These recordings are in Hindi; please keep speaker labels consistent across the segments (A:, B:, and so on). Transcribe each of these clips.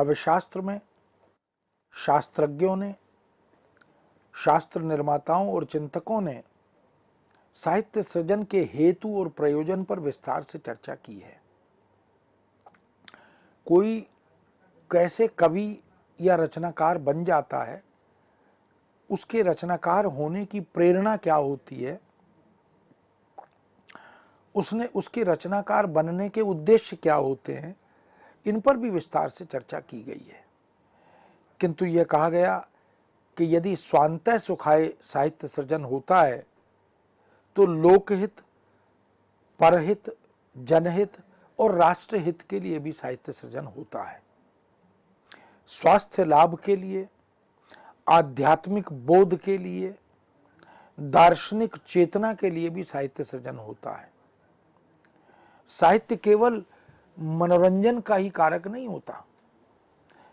A: काव्य शास्त्र में शास्त्रज्ञों ने, शास्त्र निर्माताओं और चिंतकों ने साहित्य सृजन के हेतु और प्रयोजन पर विस्तार से चर्चा की है। कोई कैसे कवि या रचनाकार बन जाता है, उसके रचनाकार होने की प्रेरणा क्या होती है, उसके रचनाकार बनने के उद्देश्य क्या होते हैं, इन पर भी विस्तार से चर्चा की गई है। किंतु यह कहा गया कि यदि स्वांतः सुखाय साहित्य सृजन होता है तो लोकहित, परहित, जनहित और राष्ट्रहित के लिए भी साहित्य सृजन होता है। स्वास्थ्य लाभ के लिए, आध्यात्मिक बोध के लिए, दार्शनिक चेतना के लिए भी साहित्य सृजन होता है। साहित्य केवल मनोरंजन का ही कारक नहीं होता,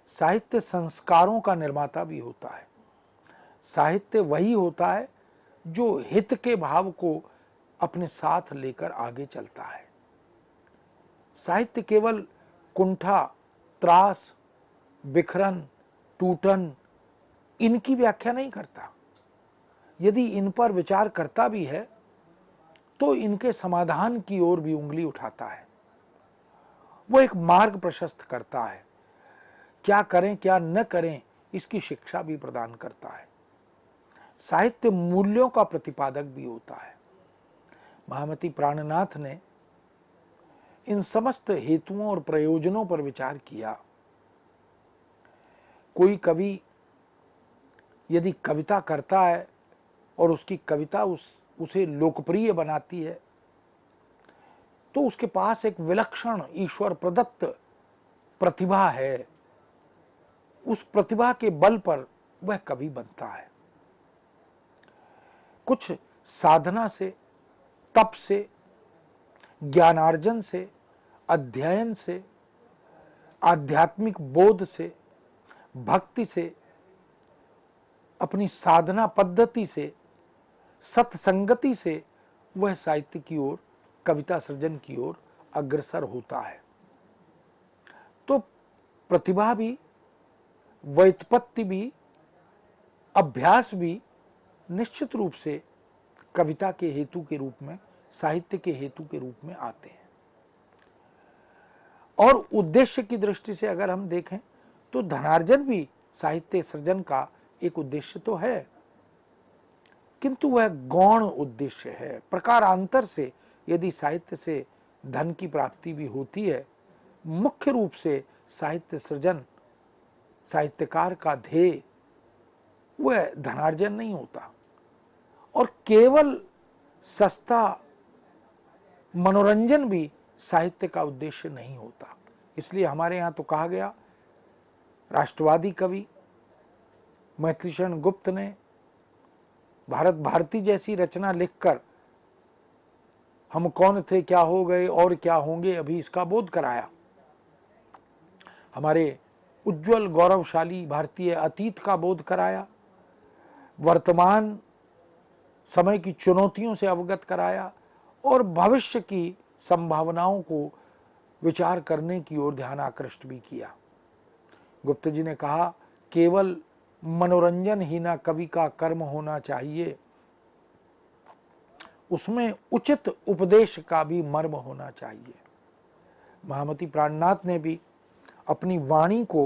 A: साहित्य संस्कारों का निर्माता भी होता है। साहित्य वही होता है जो हित के भाव को अपने साथ लेकर आगे चलता है। साहित्य केवल कुंठा, त्रास, बिखरन, टूटन, इनकी व्याख्या नहीं करता। यदि इन पर विचार करता भी है तो इनके समाधान की ओर भी उंगली उठाता है। वो एक मार्ग प्रशस्त करता है, क्या करें क्या न करें इसकी शिक्षा भी प्रदान करता है। साहित्य मूल्यों का प्रतिपादक भी होता है। महामती प्राणनाथ ने इन समस्त हेतुओं और प्रयोजनों पर विचार किया। कोई कवि यदि कविता करता है और उसकी कविता उसे लोकप्रिय बनाती है तो उसके पास एक विलक्षण ईश्वर प्रदत्त प्रतिभा है। उस प्रतिभा के बल पर वह कवि बनता है। कुछ साधना से, तप से, ज्ञानार्जन से, अध्ययन से, आध्यात्मिक बोध से, भक्ति से, अपनी साधना पद्धति से, सत्संगति से वह साहित्य की ओर, कविता सृजन की ओर अग्रसर होता है। तो प्रतिभा भी, व्युत्पत्ति भी, अभ्यास भी निश्चित रूप से कविता के हेतु के रूप में, साहित्य के हेतु के रूप में आते हैं। और उद्देश्य की दृष्टि से अगर हम देखें तो धनार्जन भी साहित्य सृजन का एक उद्देश्य तो है, किंतु वह गौण उद्देश्य है। प्रकारांतर से यदि साहित्य से धन की प्राप्ति भी होती है, मुख्य रूप से साहित्य सृजन, साहित्यकार का ध्येय वह धनार्जन नहीं होता। और केवल सस्ता मनोरंजन भी साहित्य का उद्देश्य नहीं होता। इसलिए हमारे यहां तो कहा गया, राष्ट्रवादी कवि मैथिलीशरण गुप्त ने भारत भारती जैसी रचना लिखकर हम कौन थे, क्या हो गए और क्या होंगे, अभी इसका बोध कराया। हमारे उज्जवल गौरवशाली भारतीय अतीत का बोध कराया, वर्तमान समय की चुनौतियों से अवगत कराया और भविष्य की संभावनाओं को विचार करने की ओर ध्यान आकृष्ट भी किया। गुप्त जी ने कहा, केवल मनोरंजन ही ना कवि का कर्म होना चाहिए, उसमें उचित उपदेश का भी मर्म होना चाहिए। महामती प्राणनाथ ने भी अपनी वाणी को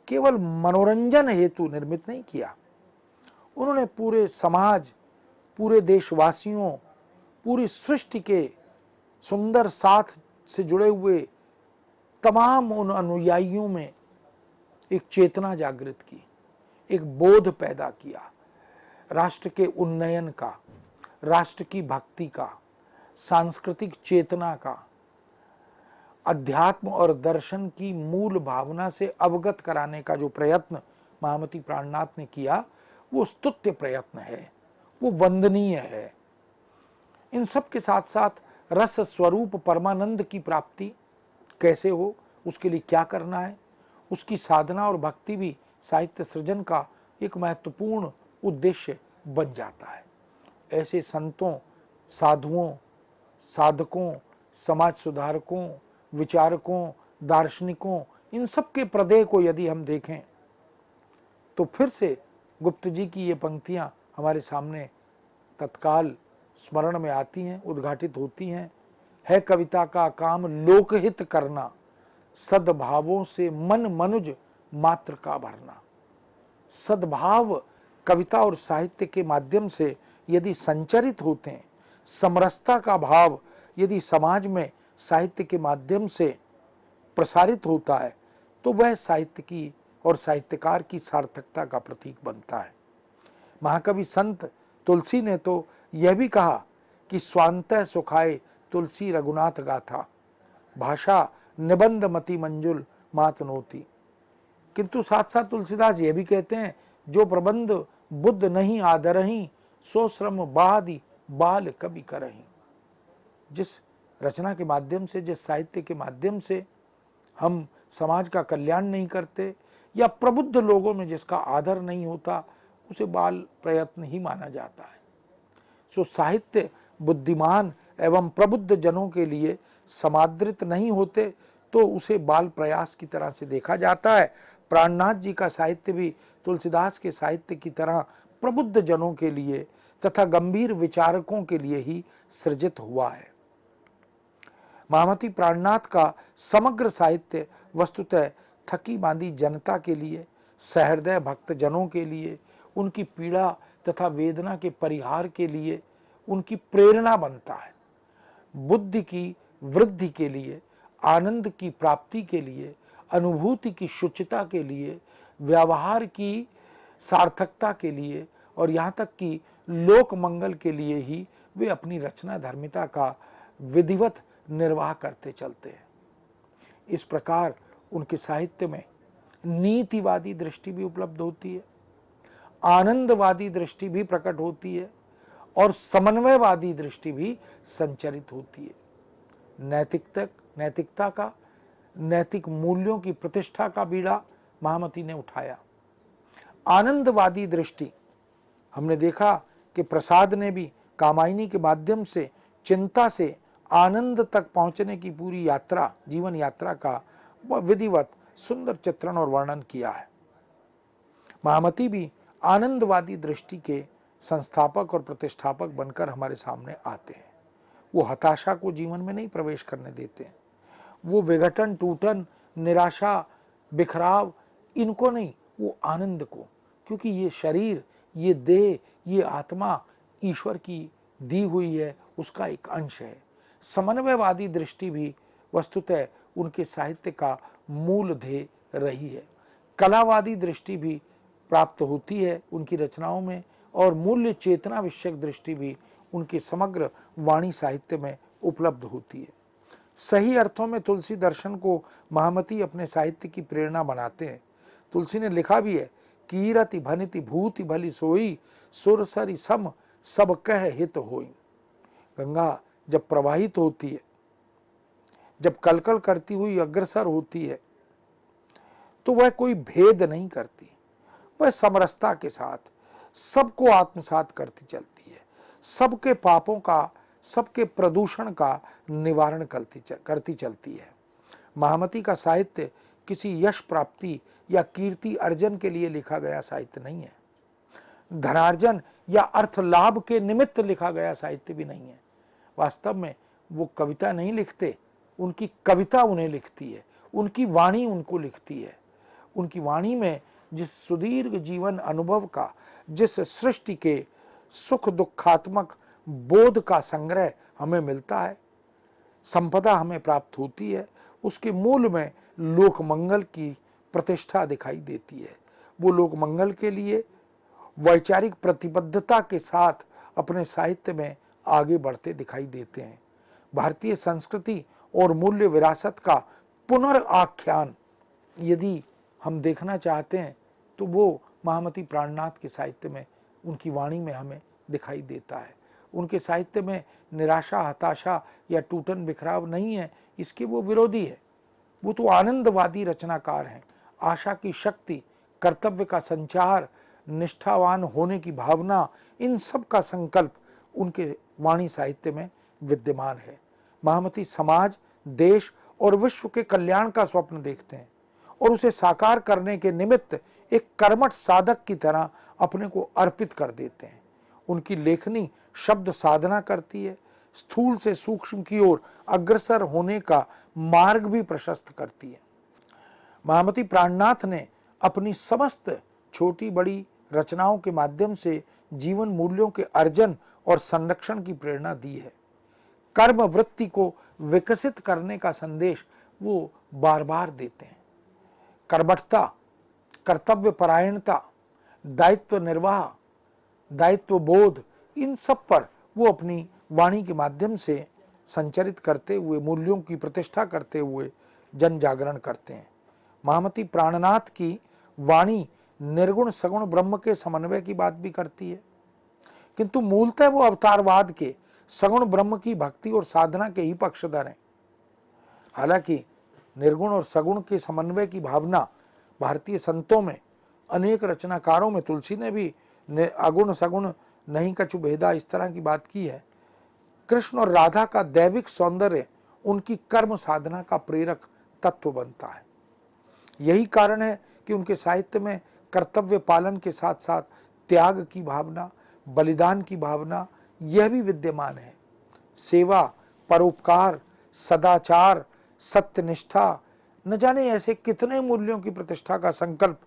A: केवल मनोरंजन हेतु निर्मित नहीं किया। उन्होंने पूरे समाज, पूरे देशवासियों, पूरी सृष्टि के सुंदर साथ से जुड़े हुए तमाम उन अनुयायियों में एक चेतना जागृत की, एक बोध पैदा किया, राष्ट्र के उन्नयन का, राष्ट्र की भक्ति का, सांस्कृतिक चेतना का, अध्यात्म और दर्शन की मूल भावना से अवगत कराने का जो प्रयत्न महामती प्राणनाथ ने किया, वो स्तुत्य प्रयत्न है, वो वंदनीय है। इन सब के साथ साथ रस स्वरूप परमानंद की प्राप्ति कैसे हो, उसके लिए क्या करना है, उसकी साधना और भक्ति भी साहित्य सृजन का एक महत्वपूर्ण उद्देश्य बन जाता है। ऐसे संतों, साधुओं, साधकों, समाज सुधारकों, विचारकों, दार्शनिकों, इन सब के प्रदेय को यदि हम देखें तो फिर से गुप्त जी की ये पंक्तियां हमारे सामने तत्काल स्मरण में आती हैं, उद्घाटित होती हैं। है कविता का काम लोकहित करना, सद्भावों से मन मनुज मात्र का भरना। सद्भाव कविता और साहित्य के माध्यम से यदि संचरित होते हैं, समरसता का भाव यदि समाज में साहित्य के माध्यम से प्रसारित होता है, तो वह साहित्य की और साहित्यकार की सार्थकता का प्रतीक बनता है। महाकवि संत तुलसी ने तो यह भी कहा कि स्वांतः सुखाए तुलसी रघुनाथ गाथा, भाषा निबंध मति मंजुल मात नोती। किंतु साथ साथ तुलसीदास ये भी कहते हैं, जो प्रबंध बुद्ध नहीं आदरही, सो श्रम बादि बाल कवि करही। जिस रचना के माध्यम से, जिस साहित्य के माध्यम से हम समाज का कल्याण नहीं करते या प्रबुद्ध लोगों में जिसका आदर नहीं होता, उसे बाल प्रयत्न ही माना जाता है। सो साहित्य बुद्धिमान एवं प्रबुद्ध जनों के लिए समादृत नहीं होते तो उसे बाल प्रयास की तरह से देखा जाता है। प्राणनाथ जी का साहित्य भी तुलसीदास के साहित्य की तरह प्रबुद्ध जनों के लिए तथा गंभीर विचारकों के लिए ही सृजित हुआ है। महामती प्राणनाथ का समग्र साहित्य वस्तुतः थकी बांधी जनता के लिए, सहृदय भक्त जनों के लिए, उनकी पीड़ा तथा वेदना के परिहार के लिए उनकी प्रेरणा बनता है। बुद्धि की वृद्धि के लिए, आनंद की प्राप्ति के लिए, अनुभूति की शुचिता के लिए, व्यवहार की सार्थकता के लिए और यहाँ तक कि लोक मंगल के लिए ही वे अपनी रचना धर्मिता का विधिवत निर्वाह करते चलते हैं। इस प्रकार उनके साहित्य में नीतिवादी दृष्टि भी उपलब्ध होती है, आनंदवादी दृष्टि भी प्रकट होती है और समन्वयवादी दृष्टि भी संचरित होती है। नैतिकता का, नैतिक मूल्यों की प्रतिष्ठा का बीड़ा महामती ने उठाया। आनंदवादी दृष्टि, हमने देखा कि प्रसाद ने भी कामायनी के माध्यम से चिंता से आनंद तक पहुंचने की पूरी यात्रा, जीवन यात्रा का विधिवत सुंदर चित्रण और वर्णन किया है। महामती भी आनंदवादी दृष्टि के संस्थापक और प्रतिष्ठापक बनकर हमारे सामने आते हैं। वो हताशा को जीवन में नहीं प्रवेश करने देते हैं, वो विघटन, टूटन, निराशा, बिखराव, इनको नहीं, वो आनंद को, क्योंकि ये शरीर, ये देह, ये आत्मा ईश्वर की दी हुई है, उसका एक अंश है। समन्वयवादी दृष्टि भी वस्तुतः उनके साहित्य का मूल ध्येय रही है। कलावादी दृष्टि भी प्राप्त होती है उनकी रचनाओं में और मूल्य चेतना विषयक दृष्टि भी उनके समग्र वाणी साहित्य में उपलब्ध होती है। सही अर्थों में तुलसी दर्शन को महामती अपने साहित्य की प्रेरणा बनाते हैं। तुलसी ने लिखा भी है, कीरति भनिति भूति भली सोई, सुरसरी सम सब कह हित होई। गंगा जब प्रवाहित होती है, जब कलकल करती हुई अग्रसर होती है, तो वह कोई भेद नहीं करती, वह समरसता के साथ सबको आत्मसात करती चलती है, सबके पापों का, सबके प्रदूषण का निवारण करती चलती है। महामती का साहित्य किसी यश प्राप्ति या कीर्ति अर्जन के लिए लिखा गया साहित्य नहीं है, धनार्जन या अर्थ लाभ के निमित्त लिखा गया साहित्य भी नहीं है। वास्तव में वो कविता नहीं लिखते, उनकी कविता उन्हें लिखती है, उनकी वाणी उनको लिखती है। उनकी वाणी में जिस सुदीर्घ जीवन अनुभव का, जिस सृष्टि के सुख दुखात्मक बोध का संग्रह हमें मिलता है, संपदा हमें प्राप्त होती है, उसके मूल में लोक मंगल की प्रतिष्ठा दिखाई देती है। वो लोक मंगल के लिए वैचारिक प्रतिबद्धता के साथ अपने साहित्य में आगे बढ़ते दिखाई देते हैं। भारतीय संस्कृति और मूल्य विरासत का पुनर्आख्यान यदि हम देखना चाहते हैं तो वो महामती प्राणनाथ के साहित्य में, उनकी वाणी में हमें दिखाई देता है। उनके साहित्य में निराशा, हताशा या टूटन बिखराव नहीं है, इसके वो विरोधी है। वो तो आनंदवादी रचनाकार हैं। आशा की शक्ति, कर्तव्य का संचार, निष्ठावान होने की भावना, इन सब का संकल्प उनके वाणी साहित्य में विद्यमान है। महामती समाज, देश और विश्व के कल्याण का स्वप्न देखते हैं और उसे साकार करने के निमित्त एक कर्मठ साधक की तरह अपने को अर्पित कर देते हैं। उनकी लेखनी शब्द साधना करती है, स्थूल से सूक्ष्म की ओर अग्रसर होने का मार्ग भी प्रशस्त करती है। महामती प्राणनाथ ने अपनी समस्त छोटी बड़ी रचनाओं के माध्यम से जीवन मूल्यों के अर्जन और संरक्षण की प्रेरणा दी है। कर्म वृत्ति को विकसित करने का संदेश वो बार बार देते हैं। कर्मठता, कर्तव्य परायणता, दायित्व निर्वाह, दायित्व बोध, इन सब पर वो अपनी वाणी के माध्यम से संचरित करते हुए, मूल्यों की प्रतिष्ठा करते हुए जन जागरण करते हैं। महामती प्राणनाथ की वाणी निर्गुण सगुण ब्रह्म के समन्वय की बात भी करती है, किंतु मूलतः वो अवतारवाद के सगुण ब्रह्म की भक्ति और साधना के ही पक्षधर हैं। हालांकि निर्गुण और सगुण के समन्वय की भावना भारतीय संतों में, अनेक रचनाकारों में, तुलसी ने भी अगुण सगुण नहीं कछु भेदा इस तरह की बात की है। कृष्ण और राधा का दैविक सौंदर्य उनकी कर्म साधना का प्रेरक तत्व बनता है। यही कारण है कि उनके साहित्य में कर्तव्य पालन के साथ साथ त्याग की भावना, बलिदान की भावना यह भी विद्यमान है। सेवा, परोपकार, सदाचार, सत्यनिष्ठा, न जाने ऐसे कितने मूल्यों की प्रतिष्ठा का संकल्प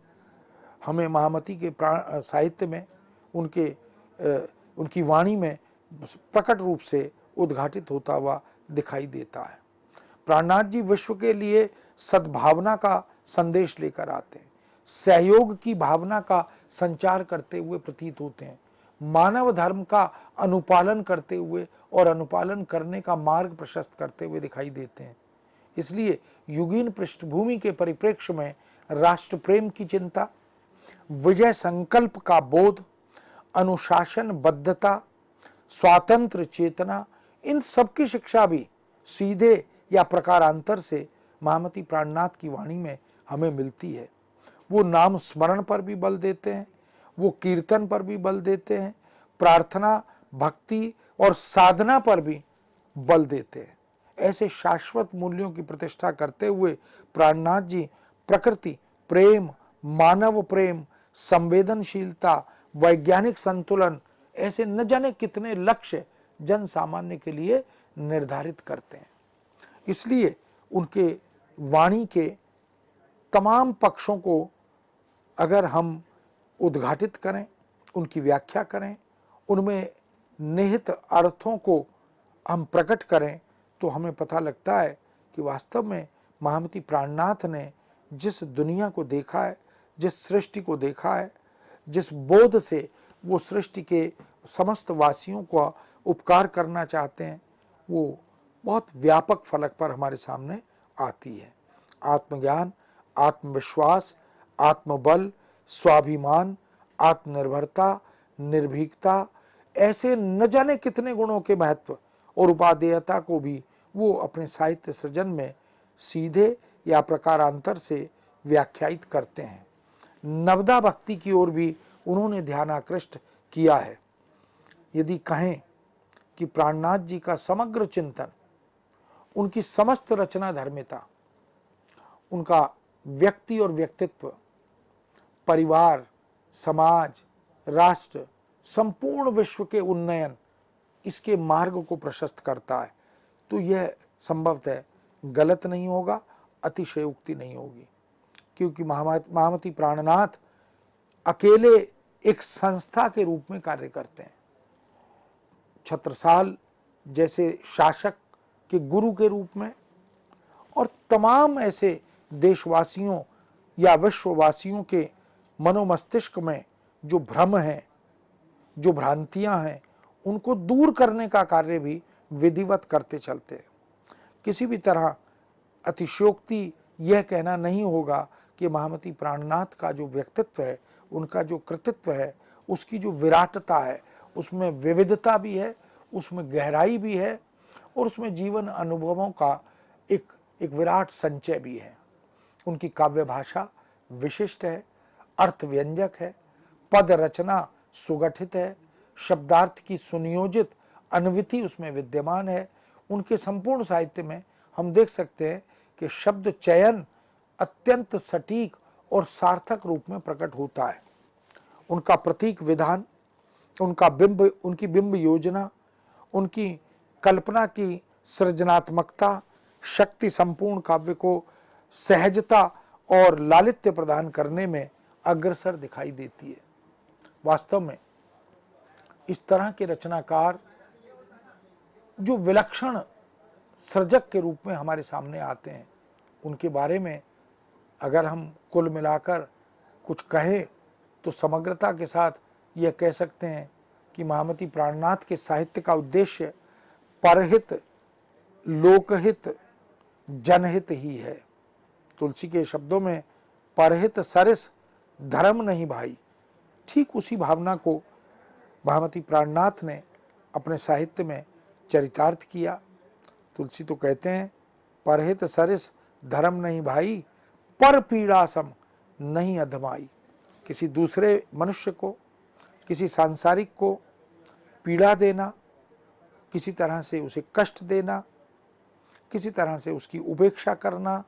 A: हमें महामती के साहित्य में, उनकी वाणी में प्रकट रूप से उद्घाटित होता हुआ दिखाई देता है। प्राणनाथ जी विश्व के लिए सद्भावना का संदेश लेकर आते हैं, सहयोग की भावना का संचार करते हुए प्रतीत होते हैं, मानव धर्म का अनुपालन करते हुए और अनुपालन करने का मार्ग प्रशस्त करते हुए दिखाई देते हैं। इसलिए युगीन पृष्ठभूमि के परिप्रेक्ष्य में राष्ट्र प्रेम की चिंता, विजय संकल्प का बोध, अनुशासनबद्धता, स्वातंत्र चेतना, इन सब की शिक्षा भी सीधे या प्रकारांतर से महामती प्राणनाथ की वाणी में हमें मिलती है। वो नाम स्मरण पर भी बल देते हैं, वो कीर्तन पर भी बल देते हैं, प्रार्थना, भक्ति और साधना पर भी बल देते हैं। ऐसे शाश्वत मूल्यों की प्रतिष्ठा करते हुए प्राणनाथ जी प्रकृति प्रेम, मानव प्रेम, संवेदनशीलता, वैज्ञानिक संतुलन, ऐसे न जाने कितने लक्ष्य जन सामान्य के लिए निर्धारित करते हैं। इसलिए उनके वाणी के तमाम पक्षों को अगर हम उद्घाटित करें, उनकी व्याख्या करें, उनमें निहित अर्थों को हम प्रकट करें, तो हमें पता लगता है कि वास्तव में महामती प्राणनाथ ने जिस दुनिया को देखा है, जिस सृष्टि को देखा है, जिस बोध से वो सृष्टि के समस्त वासियों को उपकार करना चाहते हैं, वो बहुत व्यापक फलक पर हमारे सामने आती है। आत्मज्ञान, आत्मविश्वास, आत्मबल, स्वाभिमान, आत्मनिर्भरता, निर्भीकता, ऐसे न जाने कितने गुणों के महत्व और उपादेयता को भी वो अपने साहित्य सृजन में सीधे या प्रकारांतर से व्याख्यायित करते हैं। नवदा भक्ति की ओर भी उन्होंने ध्यान आकृष्ट किया है। यदि कहें कि प्राणनाथ जी का समग्र चिंतन, उनकी समस्त रचना धर्मिता, उनका व्यक्ति और व्यक्तित्व, परिवार, समाज, राष्ट्र, संपूर्ण विश्व के उन्नयन, इसके मार्ग को प्रशस्त करता है, तो यह संभवतः गलत नहीं होगा, अतिशयोक्ति नहीं होगी। क्योंकि महामती प्राणनाथ अकेले एक संस्था के रूप में कार्य करते हैं। छत्रसाल जैसे शासक के गुरु के रूप में, और तमाम ऐसे देशवासियों या विश्ववासियों के मनोमस्तिष्क में जो भ्रम है, जो भ्रांतियां हैं, उनको दूर करने का कार्य भी विधिवत करते चलते हैं। किसी भी तरह अतिशयोक्ति यह कहना नहीं होगा कि महामती प्राणनाथ का जो व्यक्तित्व है, उनका जो कृतित्व है, उसकी जो विराटता है, उसमें विविधता भी है, उसमें गहराई भी है, और उसमें जीवन अनुभवों का एक विराट संचय भी है। उनकी काव्य भाषा विशिष्ट है, अर्थ व्यंजक है, पद रचना सुगठित है, शब्दार्थ की सुनियोजित अन्विति उसमें विद्यमान है। उनके संपूर्ण साहित्य में हम देख सकते हैं कि शब्द चयन अत्यंत सटीक और सार्थक रूप में प्रकट होता है। उनका प्रतीक विधान, उनकी बिंब योजना, उनकी कल्पना की सृजनात्मकता, शक्ति संपूर्ण काव्य को सहजता और लालित्य प्रदान करने में अग्रसर दिखाई देती है। वास्तव में इस तरह के रचनाकार जो विलक्षण सृजक के रूप में हमारे सामने आते हैं, उनके बारे में अगर हम कुल मिलाकर कुछ कहें तो समग्रता के साथ यह कह सकते हैं कि महामती प्राणनाथ के साहित्य का उद्देश्य परहित, लोकहित, जनहित ही है। तुलसी के शब्दों में परहित सरिस धर्म नहीं भाई, ठीक उसी भावना को महामती प्राणनाथ ने अपने साहित्य में चरितार्थ किया। तुलसी तो कहते हैं परहित सरिस धर्म नहीं भाई, पर पीड़ा सम नहीं अधमाई। किसी दूसरे मनुष्य को, किसी सांसारिक को पीड़ा देना, किसी तरह से उसे कष्ट देना, किसी तरह से उसकी उपेक्षा करना,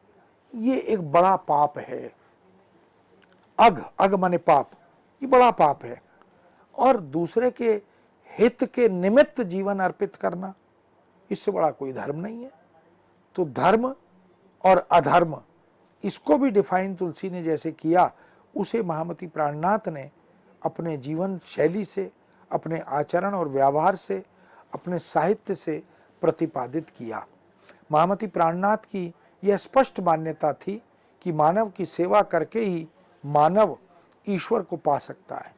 A: ये एक बड़ा पाप है। अग माने पाप, ये बड़ा पाप है। और दूसरे के हित के निमित्त जीवन अर्पित करना, इससे बड़ा कोई धर्म नहीं है। तो धर्म और अधर्म, इसको भी डिफाइन तुलसी ने जैसे किया, उसे महामती प्राणनाथ ने अपने जीवन शैली से, अपने आचरण और व्यवहार से, अपने साहित्य से प्रतिपादित किया। महामती प्राणनाथ की यह स्पष्ट मान्यता थी कि मानव की सेवा करके ही मानव ईश्वर को पा सकता है।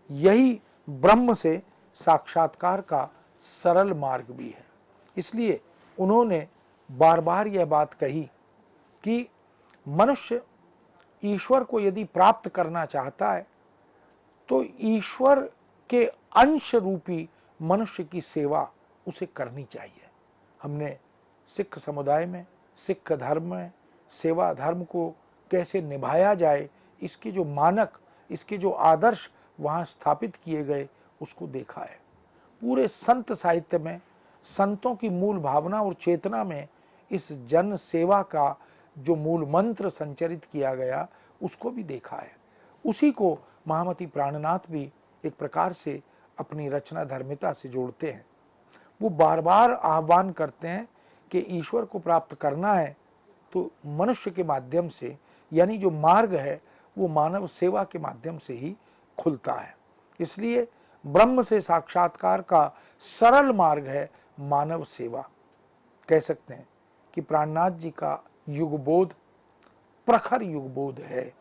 A: यही ब्रह्म से साक्षात्कार का सरल मार्ग भी है। इसलिए उन्होंने बार बार यह बात कही कि मनुष्य ईश्वर को यदि प्राप्त करना चाहता है तो ईश्वर के अंश रूपी मनुष्य की सेवा उसे करनी चाहिए। हमने सिख समुदाय में, सिख धर्म में सेवा धर्म को कैसे निभाया जाए, इसके जो मानक, इसके जो आदर्श वहां स्थापित किए गए, उसको देखा है। पूरे संत साहित्य में संतों की मूल भावना और चेतना में इस जन सेवा का जो मूल मंत्र संचरित किया गया, उसको भी देखा है। उसी को महामती प्राणनाथ भी एक प्रकार से अपनी रचना धर्मिता से जोड़ते हैं। वो बार बार आह्वान करते हैं कि ईश्वर को प्राप्त करना है तो मनुष्य के माध्यम से, यानी जो मार्ग है वो मानव सेवा के माध्यम से ही खुलता है। इसलिए ब्रह्म से साक्षात्कार का सरल मार्ग है मानव सेवा। कह सकते हैं कि प्राणनाथ जी का युगबोध प्रखर युगबोध है।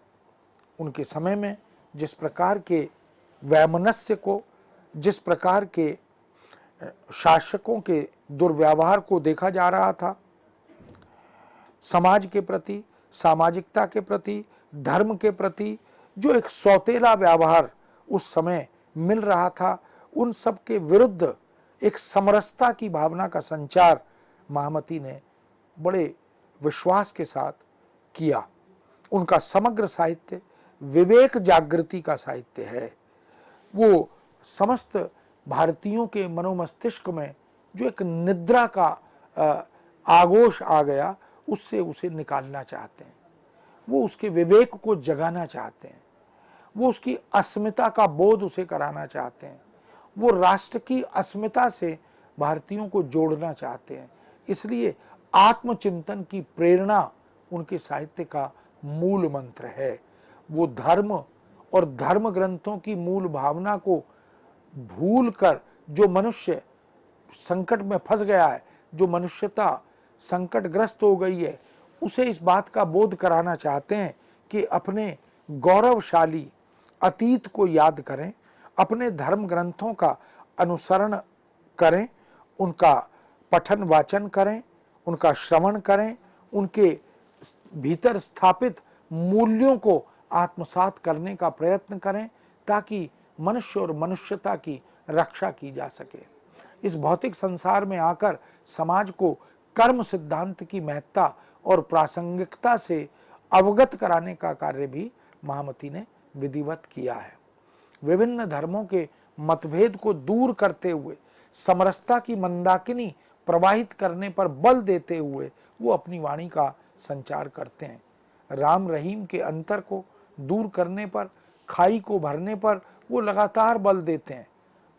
A: उनके समय में जिस प्रकार के वैमनस्य को, जिस प्रकार के शासकों के दुर्व्यवहार को देखा जा रहा था, समाज के प्रति, सामाजिकता के प्रति, धर्म के प्रति जो एक सौतेला व्यवहार उस समय मिल रहा था, उन सब के विरुद्ध एक समरसता की भावना का संचार महामती ने बड़े विश्वास के साथ किया। उनका समग्र साहित्य विवेक जागृति का साहित्य है। वो समस्त भारतीयों के मनोमस्तिष्क में जो एक निद्रा का आगोश आ गया, उससे उसे निकालना चाहते हैं। वो उसके विवेक को जगाना चाहते हैं। वो उसकी अस्मिता का बोध उसे कराना चाहते हैं। वो राष्ट्र की अस्मिता से भारतीयों को जोड़ना चाहते हैं। इसलिए आत्मचिंतन की प्रेरणा उनके साहित्य का मूल मंत्र है। वो धर्म और धर्म ग्रंथों की मूल भावना को भूलकर जो मनुष्य संकट में फंस गया है, जो मनुष्यता संकटग्रस्त हो गई है, उसे इस बात का बोध कराना चाहते हैं कि अपने गौरवशाली अतीत को याद करें, अपने धर्म ग्रंथों का अनुसरण करें, उनका पठन वाचन करें, उनका श्रवण करें, उनके भीतर स्थापित मूल्यों को आत्मसात करने का प्रयत्न करें, ताकि मनुष्य और मनुष्यता की रक्षा की जा सके। इस भौतिक संसार में आकर समाज को कर्म सिद्धांत की महत्ता और प्रासंगिकता से अवगत कराने का कार्य भी महामती ने विधिवत किया है। विभिन्न धर्मों के मतभेद को दूर करते हुए, समरसता की मंदाकिनी प्रवाहित करने पर बल देते हुए वो अपनी वाणी का संचार करते हैं। राम रहीम के अंतर को दूर करने पर, खाई को भरने पर वो लगातार बल देते हैं।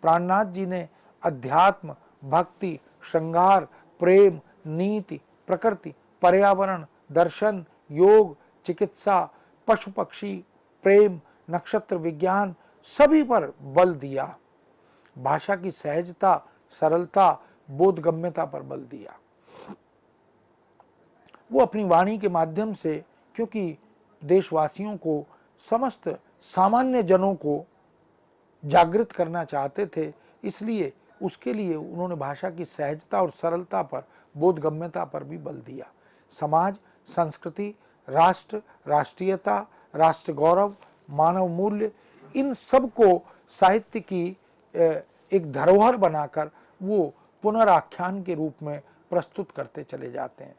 A: प्राणनाथ जी ने अध्यात्म, भक्ति, श्रृंगार, प्रेम, नीति, प्रकृति, पर्यावरण, दर्शन, योग, चिकित्सा, पशु पक्षी, प्रेम, नक्षत्र विज्ञान सभी पर बल दिया। भाषा की सहजता, सरलता, बोधगम्यता पर बल दिया। वो अपनी वाणी के माध्यम से, क्योंकि देशवासियों को, समस्त सामान्य जनों को जागृत करना चाहते थे, इसलिए उसके लिए उन्होंने भाषा की सहजता और सरलता पर, बोधगम्यता पर भी बल दिया। समाज, संस्कृति, राष्ट्र, राष्ट्रीयता, राष्ट्र गौरव, मानव मूल्य, इन सब को साहित्य की एक धरोहर बनाकर वो पुनराख्यान के रूप में प्रस्तुत करते चले जाते हैं।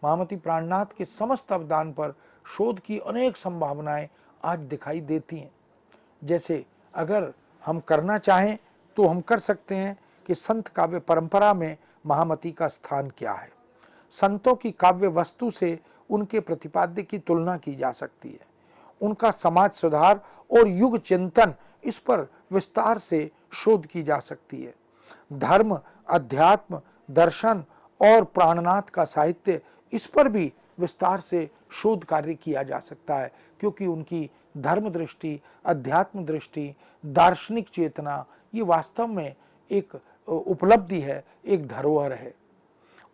A: महामती प्राणनाथ के समस्त अवदान पर शोध की अनेक संभावनाएं आज दिखाई देती हैं। जैसे अगर हम करना चाहें तो हम कर सकते हैं कि संत काव्य परंपरा में महामती का स्थान क्या है। संतों की काव्य वस्तु से उनके प्रतिपाद्य की तुलना की जा सकती है। उनका समाज सुधार और युग चिंतन, इस पर विस्तार से शोध की जा सकती है। धर्म, अध्यात्म, दर्शन और प्राणनाथ का साहित्य, इस पर भी विस्तार से शोध कार्य किया जा सकता है, क्योंकि उनकी धर्म दृष्टि, अध्यात्म दृष्टि, दार्शनिक चेतना, ये वास्तव में एक उपलब्धि है, एक धरोहर है।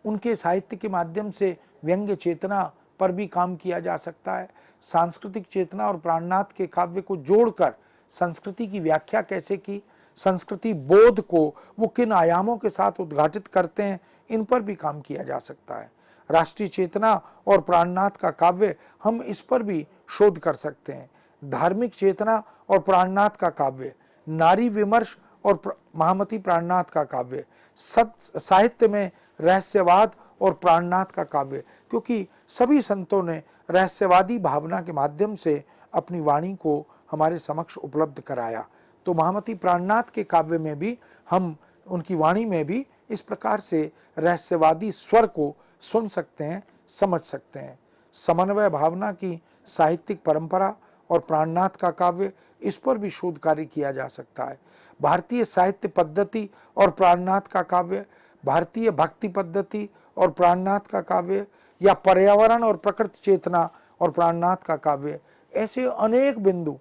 A: उनके साहित्य के माध्यम से व्यंग्य चेतना पर भी काम किया जा सकता है। सांस्कृतिक चेतना और प्राणनाथ के काव्य को जोड़कर संस्कृति की व्याख्या कैसे की, संस्कृति बोध को वो किन आयामों के साथ उद्घाटित करते हैं, इन पर भी काम किया जा सकता है। राष्ट्रीय चेतना और प्राणनाथ का काव्य, हम इस पर भी शोध कर सकते हैं। धार्मिक चेतना और प्राणनाथ का काव्य, नारी विमर्श और महामती प्राणनाथ का काव्य, साहित्य में रहस्यवाद और प्राणनाथ का काव्य, क्योंकि सभी संतों ने रहस्यवादी भावना के माध्यम से अपनी वाणी को हमारे समक्ष उपलब्ध कराया। तो महामती प्राणनाथ के काव्य में भी हम, उनकी वाणी में भी इस प्रकार से रहस्यवादी स्वर को सुन सकते हैं, समझ सकते हैं। समन्वय भावना की साहित्यिक परंपरा और प्राणनाथ का काव्य, इस पर भी शोध कार्य किया जा सकता है। भारतीय साहित्य पद्धति और प्राणनाथ का काव्य, भारतीय भक्ति पद्धति और प्राणनाथ का काव्य, या पर्यावरण और प्रकृति चेतना और प्राणनाथ का काव्य, ऐसे अनेक बिंदु,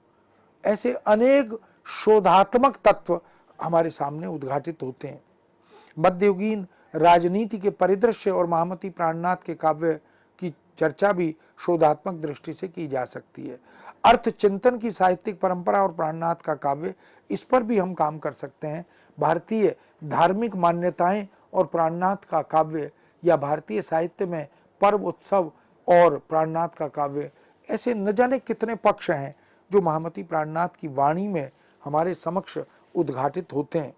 A: ऐसे अनेक शोधात्मक तत्व हमारे सामने उद्घाटित होते हैं। मध्ययुगीन राजनीति के परिदृश्य और महामती प्राणनाथ के काव्य की चर्चा भी शोधात्मक दृष्टि से की जा सकती है। अर्थ चिंतन की साहित्यिक परंपरा और प्राणनाथ का काव्य, इस पर भी हम काम कर सकते हैं। भारतीय धार्मिक मान्यताएं और प्राणनाथ का काव्य, या भारतीय साहित्य में पर्व उत्सव और प्राणनाथ का काव्य, ऐसे न जाने कितने पक्ष हैं जो महामती प्राणनाथ की वाणी में हमारे समक्ष उद्घाटित होते हैं।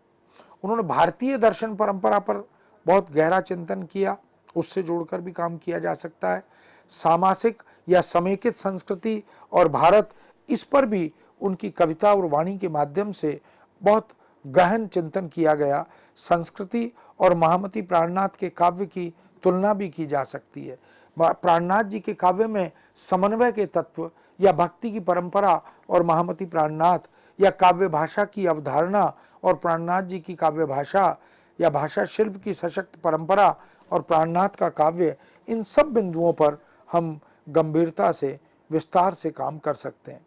A: उन्होंने भारतीय दर्शन परंपरा पर बहुत गहरा चिंतन किया, उससे जोड़कर भी काम किया जा सकता है। सामासिक या समेकित संस्कृति और भारत, इस पर भी उनकी कविता और वाणी के माध्यम से बहुत गहन चिंतन किया गया। संस्कृति और महामती प्राणनाथ के काव्य की तुलना भी की जा सकती है। प्राणनाथ जी के काव्य में समन्वय के तत्व, या भक्ति की परंपरा और महामती प्राणनाथ, या काव्य भाषा की अवधारणा और प्राणनाथ जी की काव्य भाषा, या भाषा शिल्प की सशक्त परंपरा और प्राणनाथ का काव्य, इन सब बिंदुओं पर हम गंभीरता से, विस्तार से काम कर सकते हैं।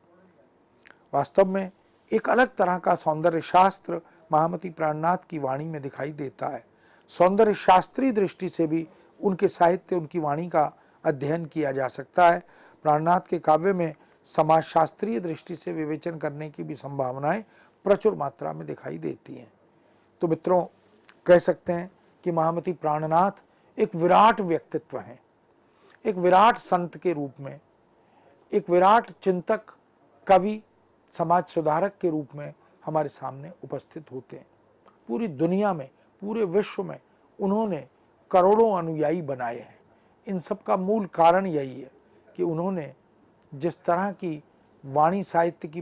A: वास्तव में एक अलग तरह का सौंदर्य शास्त्र महामती प्राणनाथ की वाणी में दिखाई देता है। सौंदर्य शास्त्रीय दृष्टि से भी उनके साहित्य, उनकी वाणी का अध्ययन किया जा सकता है। प्राणनाथ के काव्य में समाजशास्त्रीय दृष्टि से विवेचन करने की भी संभावनाएं प्रचुर मात्रा में दिखाई देती हैं। तो मित्रों, कह सकते हैं कि महामती प्राणनाथ एक विराट व्यक्तित्व हैं, एक विराट संत के रूप में, एक विराट चिंतक, कवि, समाज सुधारक के रूप में हमारे सामने उपस्थित होते हैं। पूरी दुनिया में, पूरे विश्व में उन्होंने करोड़ों अनुयायी बनाए हैं। इन सब का मूल कारण यही है कि उन्होंने जिस तरह की वाणी साहित्य की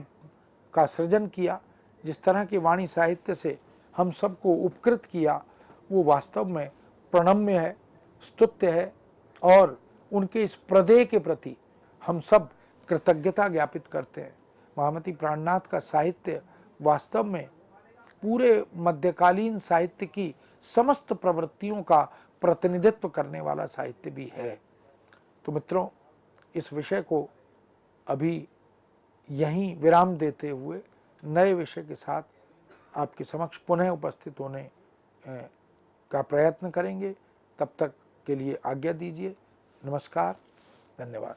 A: का सृजन किया, जिस तरह के वाणी साहित्य से हम सबको उपकृत किया, वो वास्तव में प्रणम्य है, स्तुत्य है, और उनके इस प्रदेय के प्रति हम सब कृतज्ञता ज्ञापित करते हैं। महामती प्राणनाथ का साहित्य वास्तव में पूरे मध्यकालीन साहित्य की समस्त प्रवृत्तियों का प्रतिनिधित्व करने वाला साहित्य भी है। तो मित्रों, इस विषय को अभी यहीं विराम देते हुए नए विषय के साथ आपके समक्ष पुनः उपस्थित होने का प्रयत्न करेंगे। तब तक के लिए आज्ञा दीजिए। नमस्कार, धन्यवाद।